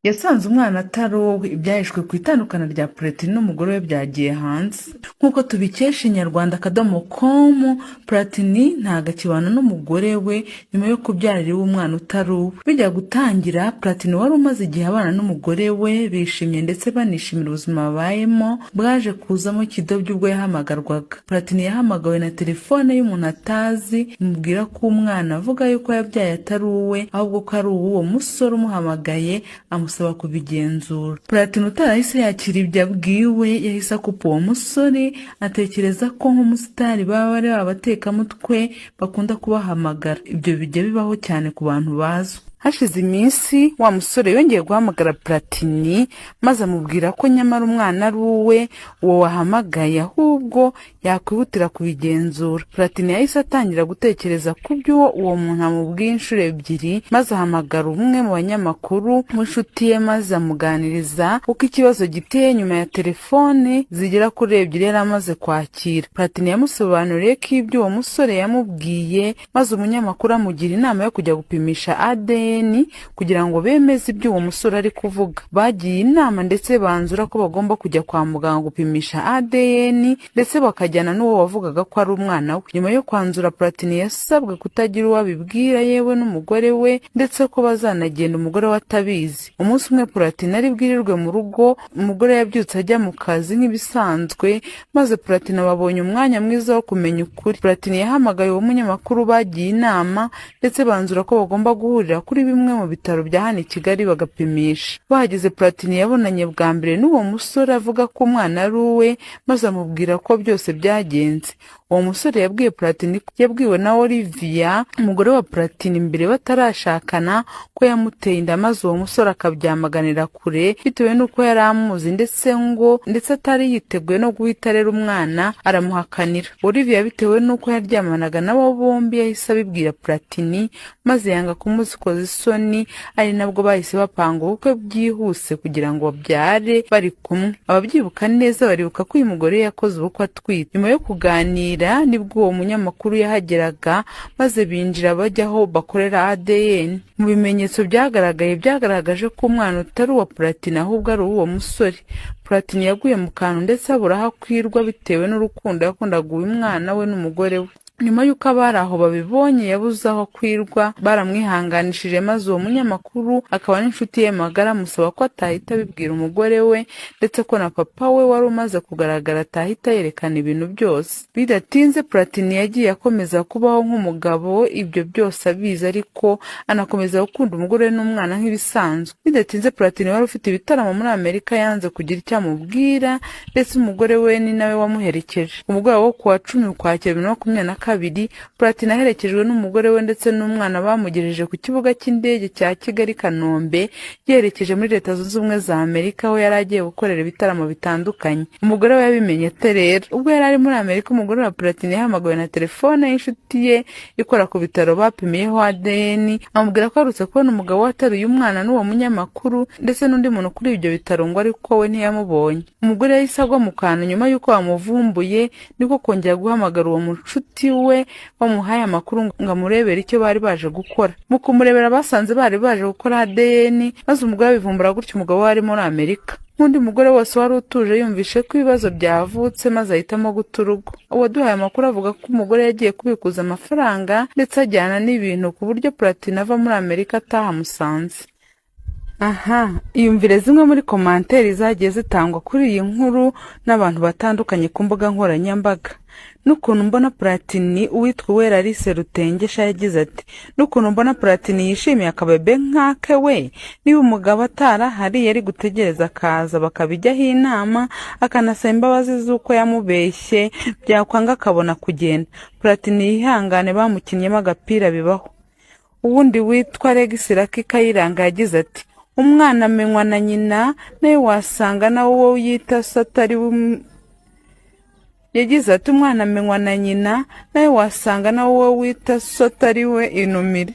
yasanze umwana atari uwe. Ibyahishwe ku itandukana rya Platini n'umugore we byagiye hanze. Nk'uko tubikesha inyarwanda.com, Platini ntago akibana n'umugore we nyuma yo kubyarira iwe umwana utari uwe. Bijya gutangira, Platini wari umaze igihe abana n'umugore we bishimye ndetse banishimira ubuzima babayemo, bwaje kuzamo kidobya ubwo yahamagarwaga. Platini yahamagawe na telefone y'umuntu atazi imubwira ko umwana avuga yuko yabyaye atari uwe ahubwo ko ari uwo musore umuhamagaye amusaba kubigenzura. Platini utarahise yakira ibyo abwiwe yahise akupa uwo musore, atekereza ko nk'umusitari baba ari abatekamutwe bakunda kubahamagara. Ibyo bijya bibaho cyane ku bantu bazwi. Hashize iminsi wa musore yongeye guhamagara Platini maze amubwira ko nyamara umwana ari uwe uwo wahamagaye ahubwo yakwihutira kubigenzura. Platini yahise atangira gutekereza ku byo uwo muntu amubwiye inshuro ebyiri, maze ahamagara umwe mu banyamakuru w'inshuti ye maze amuganiriza uko ikibazo giteye nyuma ya telefone zigera kuri ebyiri yari amaze kwakira. Platini yamusobanuriye ko ibyo uwo musore yamubwiye, maze umunyamakuru amugira inama yo kujya gupimisha ADN kugira ngo bemeze ibyo uwo musore ari kuvuga. Bagiye inama ndetse banzura ko bagomba kujya kwa muganga gupimisha ADN ndetse bakajyana n'uwo wavugaga ko ari umwana we. Nyuma yo kwanzura, Platini yasabwe kutagira uwo abibwira yewe n'umugore we, ndetse ko bazanagenda umugore we atabizi. Umunsi umwe Platini ari bwirirwe mu rugo, umugore yabyutse ajya mu kazi nk'ibisanzwe, maze Platini babonye umwanya mwiza wo kumenya ukuri. Platini yahamagaye uwo munyamakuru, bagiye inama ndetse banzura ko bagomba guhurira kuri bimwe mu bitaro bya hano i Kigali bagapimisha. Bahageze, Platini yabonanye bwa mbere n'uwo musore avuga ko umwana ari uwe, maze amubwira ko byose byagenze. Uwo musore yabwiye Platini ko yabwiwe na Olivia, umugore wa Platini, mbere batarashakana, ko yamuteye inda, maze uwo musore akabyamaganira kure bitewe n'uko yari amuzi ndetse atari yiteguye no guhita arera umwana, aramuhakanira. Olivia bitewe n'uko yaryamanaga nabo bombi yahise abibwira Platini, maze yanga kumuzikoza isoni, ari nabwo bahise bapanga ubukwe byihuse kugira ngo babyare bari kumwe. Ababyibuka neza baribuka ko uyu mugore yakoze ubukwe atwite. Nyuma yo kuganira nibwo uwo munyamakuru yahageraga, maze binjira bajya aho bakorera ADN. Mu bimenyetso byagaragaje ko umwana utari uwa Platini ahubwo ari uwo musore. Platini yaguye mu kantu ndetse abura aho akwirwa bitewe n'urukundo yakundaga uyu mwana we n'umugore we. Nyuma y'uko abari aho babibonye yabuze aho kwirwa, baramwihanganishije, maze uwo munyamakuru akaba n'inshuti ye magara amusaba ko atahita abibwira umugore we, ndetse ko na papa we wari umaze kugaragara atahita yerekana ibintu byose. Bidatinze, Platini yagiye akomeza kubaho nk'umugabo, ibyo byose abizi, ariko anakomeza gukunda umugore n'umwana nk'ibisanzwe. Bidatinze, Platini wari ufite ibitaramo muri Amerika yanze kugira icyo amubwira, ndetse umugore we ni nawe wamuherekeje. Umugoroba wo kuwa 10 Ukwakira 2022, Platini aherekejwe n'umugore we ndetse n'umwana bamugejeje ku kibuga cy'indege cya Kigali Kanombe, yerekeje muri Leta Zunze Ubumwe za Amerika, aho yari agiye gukorera ibitaramo bitandukanye. Umugore we yabimenye ate rero? Ubwo yari ari muri Amerika, umugore wa Platini yahamagawe na telefone y'inshuti ye ikora ku bitaro bapimiyeho ADN, amubwira ko arutse kubona umugabo wataruye umwana n'uwo munyamakuru ndetse n'undi muntu kuri ibyo bitaro, ngo ariko we ntiyamubonye. Umugore yahise agwa mu kantu. Nyuma y'uko bamuvumbuye, niko kongera guhamagara uwo mushuti we bamuhaye amakuru ngo amurebere icyo bari baje gukora. Mu kumurebera basanze bari baje gukora ADN, maze umugore abivumbura gutyo umugabo wari muri Amerika. Nk'undi mugore wose wari utuje yumvishe ko ibibazo byavutse, maze ahitamo guta urugo. Uwaduhaye amakuru avuga ko umugore yagiye kubikuza amafaranga ndetse ajyana n'ibintu ku buryo Platini ava muri Amerika atahamusanze. Iyumvire zimwe muri komanteri zagiye zitangwa kuri iyi nkuru n'abantu batandukanye ku mbuga nkoranyambaga. N'ukuntu mbona Platini, uwitwa Uwera Alice Rutengesha yagize ati: n'ukuntu mbona Platini yishimiye akabebe nk'ake we, niba umugabo atarahari yari gutegereza akaza bakabijyaho inama, akanasaba imbabazi z'uko yamubeshye, byakwanga akabona kugenda. Platini yihangane, bamukinnyemo agapira bibaho. Uwundi witwa Regis Lucky Kayiranga yagize ati: umwana amenywa na nyina, nawe wasanga nawe uwo yita so atari yagize ati umwana amenywa na nyina, nawe wasanga nawe uwo wita so atari we inumire.